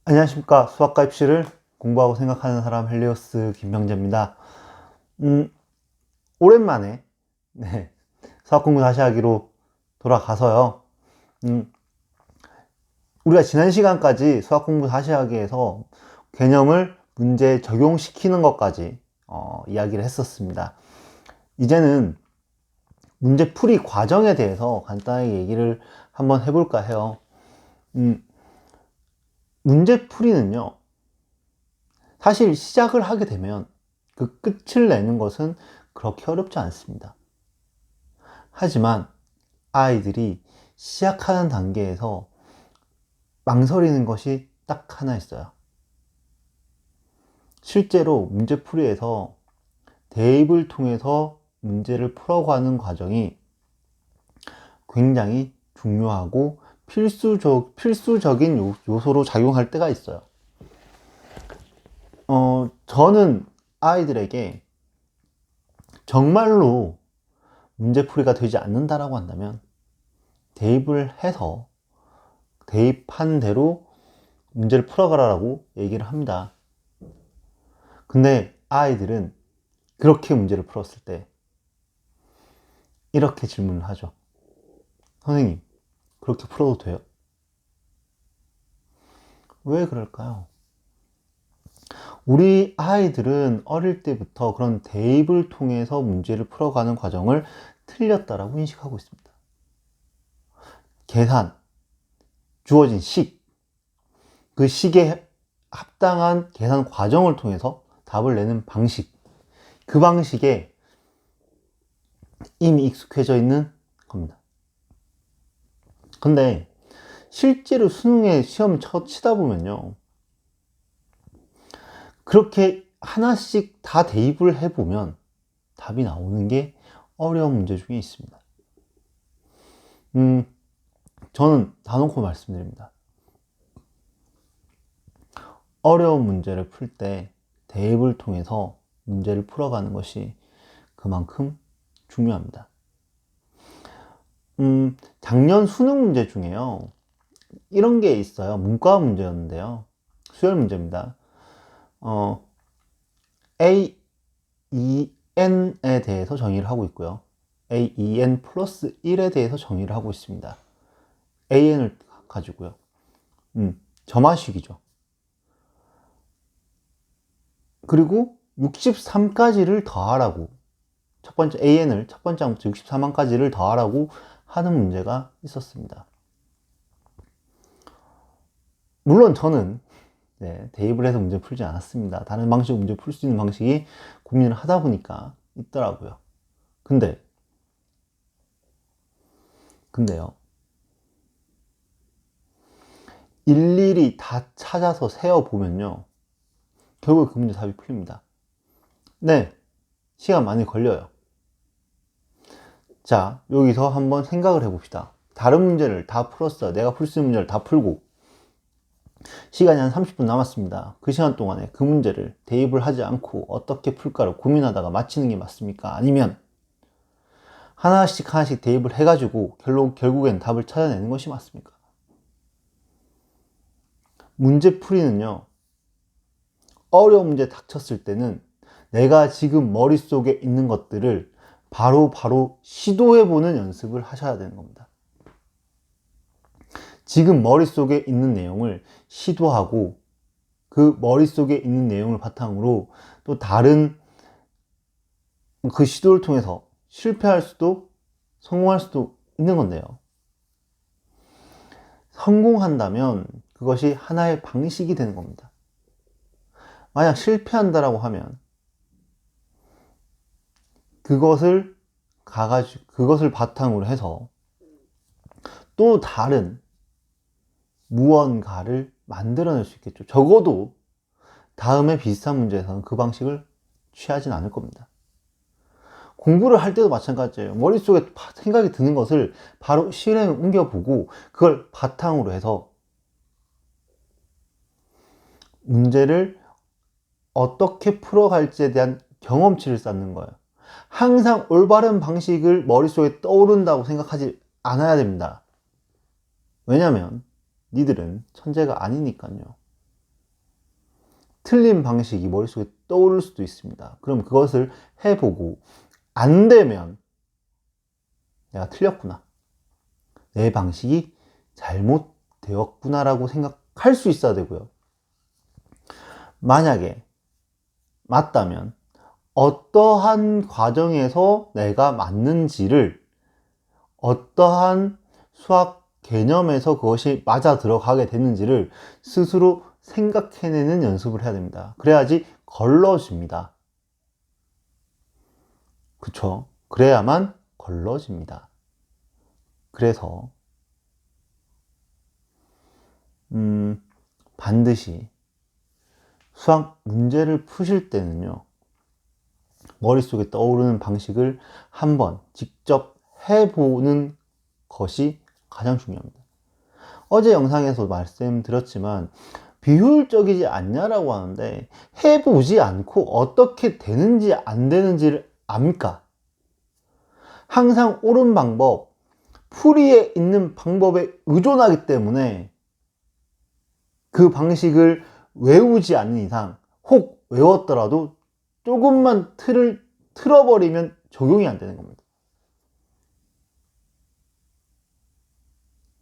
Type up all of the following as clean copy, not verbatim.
안녕하십니까. 수학과 입시를 공부하고 생각하는 사람 헬리오스 김병재입니다. 오랜만에 수학 공부 다시 하기로 돌아가서요. 음, 우리가 지난 시간까지 수학 공부 다시 하기에서 개념을 문제에 적용시키는 것까지 이야기를 했었습니다. 이제는 문제 풀이 과정에 대해서 간단하게 얘기를 한번 해볼까 해요. 문제 풀이는요, 사실 시작을 하게 되면 그 끝을 내는 것은 그렇게 어렵지 않습니다. 하지만 아이들이 시작하는 단계에서 망설이는 것이 딱 하나 있어요. 실제로 문제풀이에서 대입을 통해서 문제를 풀어가는 과정이 굉장히 중요하고 필수적인 요소로 작용할 때가 있어요. 저는 아이들에게 정말로 문제풀이가 되지 않는다라고 한다면 대입을 해서 대입한 대로 문제를 풀어가라고 얘기를 합니다. 근데 아이들은 그렇게 문제를 풀었을 때 이렇게 질문을 하죠. 선생님, 그렇게 풀어도 돼요? 왜 그럴까요? 우리 아이들은 어릴 때부터 그런 대입을 통해서 문제를 풀어가는 과정을 틀렸다라고 인식하고 있습니다. 계산, 주어진 식, 그 식에 합당한 계산 과정을 통해서 답을 내는 방식, 그 방식에 이미 익숙해져 있는 겁니다. 근데 실제로 수능에 시험 치다 보면요, 그렇게 하나씩 다 대입을 해보면 답이 나오는 게 어려운 문제 중에 있습니다. 저는 단언코 말씀드립니다. 어려운 문제를 풀 때 대입을 통해서 문제를 풀어가는 것이 그만큼 중요합니다. 작년 수능 문제 중에요, 이런 게 있어요. 문과 문제였는데요. 수열 문제입니다. AEN에 대해서 정의를 하고 있고요. AEN 플러스 1에 대해서 정의를 하고 있습니다. AN을 가지고요. 점화식이죠. 그리고 63까지를 더하라고, 첫 번째 AN을 첫 번째 항부터 63항까지를 더하라고 하는 문제가 있었습니다. 물론 저는 대입을 해서 문제 풀지 않았습니다. 다른 방식으로 문제 풀 수 있는 방식이 고민을 하다 보니까 있더라고요. 근데요, 일일이 다 찾아서 세어보면요, 결국 그 문제 답이 풀립니다. 네, 시간 많이 걸려요. 자, 여기서 한번 생각을 해봅시다. 다른 문제를 다 풀었어요. 내가 풀 수 있는 문제를 다 풀고 시간이 한 30분 남았습니다. 그 시간 동안에 그 문제를 대입을 하지 않고 어떻게 풀까를 고민하다가 마치는 게 맞습니까? 아니면 하나씩 대입을 해가지고 결국엔 답을 찾아내는 것이 맞습니까? 문제 풀이는요, 어려운 문제 닥쳤을 때는 내가 지금 머릿속에 있는 것들을 바로 시도해보는 연습을 하셔야 되는 겁니다. 지금 머릿속에 있는 내용을 시도하고 그 머릿속에 있는 내용을 바탕으로 또 다른 그 시도를 통해서 실패할 수도 성공할 수도 있는 건데요. 성공한다면 그것이 하나의 방식이 되는 겁니다. 만약 실패한다라고 하면 그것을 바탕으로 해서 또 다른 무언가를 만들어낼 수 있겠죠. 적어도 다음에 비슷한 문제에서는 그 방식을 취하진 않을 겁니다. 공부를 할 때도 마찬가지예요. 머릿속에 생각이 드는 것을 바로 실행에 옮겨보고 그걸 바탕으로 해서 문제를 어떻게 풀어갈지에 대한 경험치를 쌓는 거예요. 항상 올바른 방식을 머릿속에 떠오른다고 생각하지 않아야 됩니다. 왜냐면 니들은 천재가 아니니까요. 틀린 방식이 머릿속에 떠오를 수도 있습니다. 그럼 그것을 해보고 안 되면 내가 틀렸구나, 내 방식이 잘못되었구나 라고 생각할 수 있어야 되고요. 만약에 맞다면 어떠한 과정에서 내가 맞는지를, 어떠한 수학 개념에서 그것이 맞아 들어가게 됐는지를 스스로 생각해내는 연습을 해야 됩니다. 그래야지 걸러집니다. 그쵸? 그래야만 걸러집니다. 그래서 반드시 수학 문제를 푸실 때는요, 머릿속에 떠오르는 방식을 한번 직접 해보는 것이 가장 중요합니다. 어제 영상에서 말씀드렸지만 비효율적이지 않냐라고 하는데, 해보지 않고 어떻게 되는지 안 되는지를 압니까? 항상 옳은 방법, 풀이에 있는 방법에 의존하기 때문에 그 방식을 외우지 않는 이상, 혹 외웠더라도 조금만 틀을 틀어버리면 적용이 안 되는 겁니다.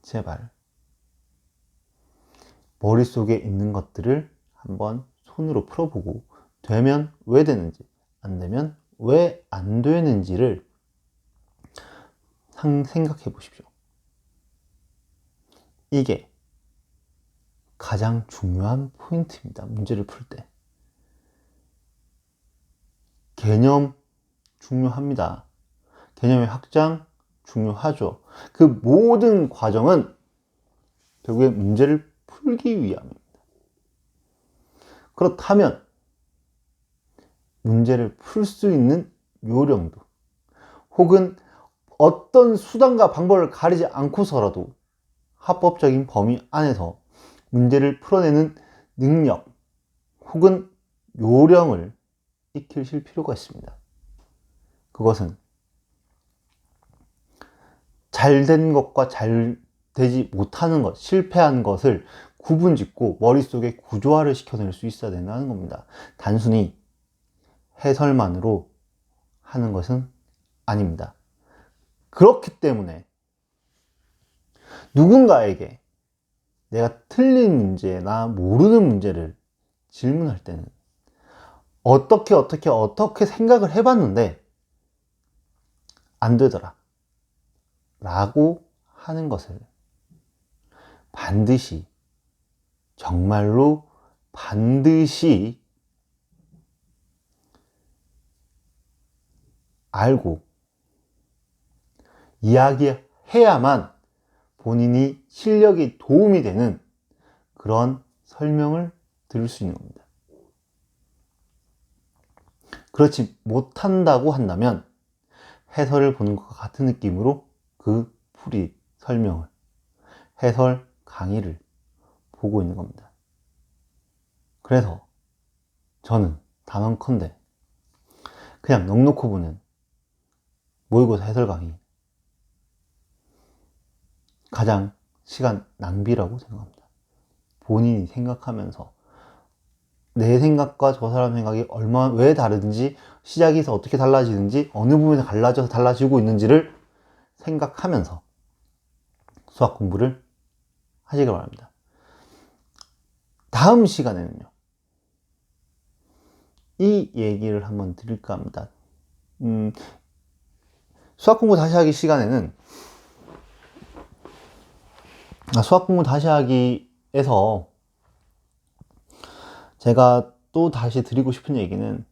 제발 머릿속에 있는 것들을 한번 손으로 풀어보고, 되면 왜 되는지, 안 되면 왜 안 되는지를 생각해 보십시오. 이게 가장 중요한 포인트입니다. 문제를 풀 때. 개념 중요합니다. 개념의 확장 중요하죠. 그 모든 과정은 결국에 문제를 풀기 위함입니다. 그렇다면 문제를 풀 수 있는 요령도, 혹은 어떤 수단과 방법을 가리지 않고서라도 합법적인 범위 안에서 문제를 풀어내는 능력 혹은 요령을 익히실 필요가 있습니다. 그것은 잘 된 것과 잘 되지 못하는 것, 실패한 것을 구분짓고 머릿속에 구조화를 시켜낼 수 있어야 된다는 겁니다. 단순히 해설만으로 하는 것은 아닙니다. 그렇기 때문에 누군가에게 내가 틀린 문제나 모르는 문제를 질문할 때는 어떻게 생각을 해봤는데 안 되더라 라고 하는 것을 반드시, 정말로 반드시 알고 이야기해야만 본인이 실력이 도움이 되는 그런 설명을 들을 수 있는 겁니다. 그렇지 못한다고 한다면 해설을 보는 것과 같은 느낌으로 그 풀이 설명을, 해설 강의를 보고 있는 겁니다. 그래서 저는 단언컨대 그냥 넋놓고 보는 모의고사 해설 강의, 가장 시간 낭비라고 생각합니다. 본인이 생각하면서 내 생각과 저 사람 생각이 왜 다르든지, 시작에서 어떻게 달라지는지, 어느 부분에 갈라져서 달라지고 있는지를 생각하면서 수학 공부를 하시길 바랍니다. 다음 시간에는요, 이 얘기를 한번 드릴까 합니다. 수학 공부 다시 하기 시간에는, 수학 공부 다시 하기에서 제가 또 다시 드리고 싶은 얘기는,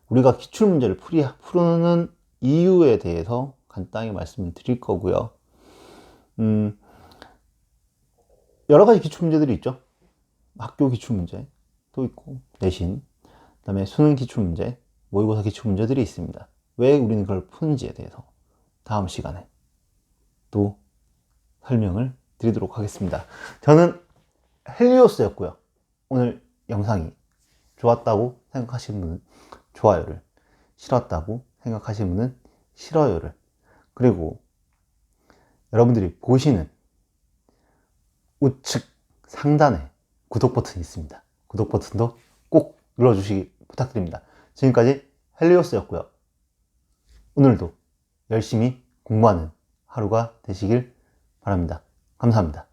우리가 기출문제를 푸는 이유에 대해서 간단히 말씀을 드릴 거고요. 여러 가지 기출문제들이 있죠. 학교 기출문제도 있고, 내신, 그 다음에 수능 기출문제, 모의고사 기출문제들이 있습니다. 왜 우리는 그걸 푸는지에 대해서 다음 시간에 또 설명을 드리도록 하겠습니다. 저는 헬리오스였고요. 오늘 영상이 좋았다고 생각하시는 분은 좋아요를, 싫었다고 생각하시는 분은 싫어요를, 그리고 여러분들이 보시는 우측 상단에 구독 버튼이 있습니다. 구독 버튼도 꼭 눌러주시기 부탁드립니다. 지금까지 헬리오스였고요. 오늘도 열심히 공부하는 하루가 되시길 바랍니다. 감사합니다.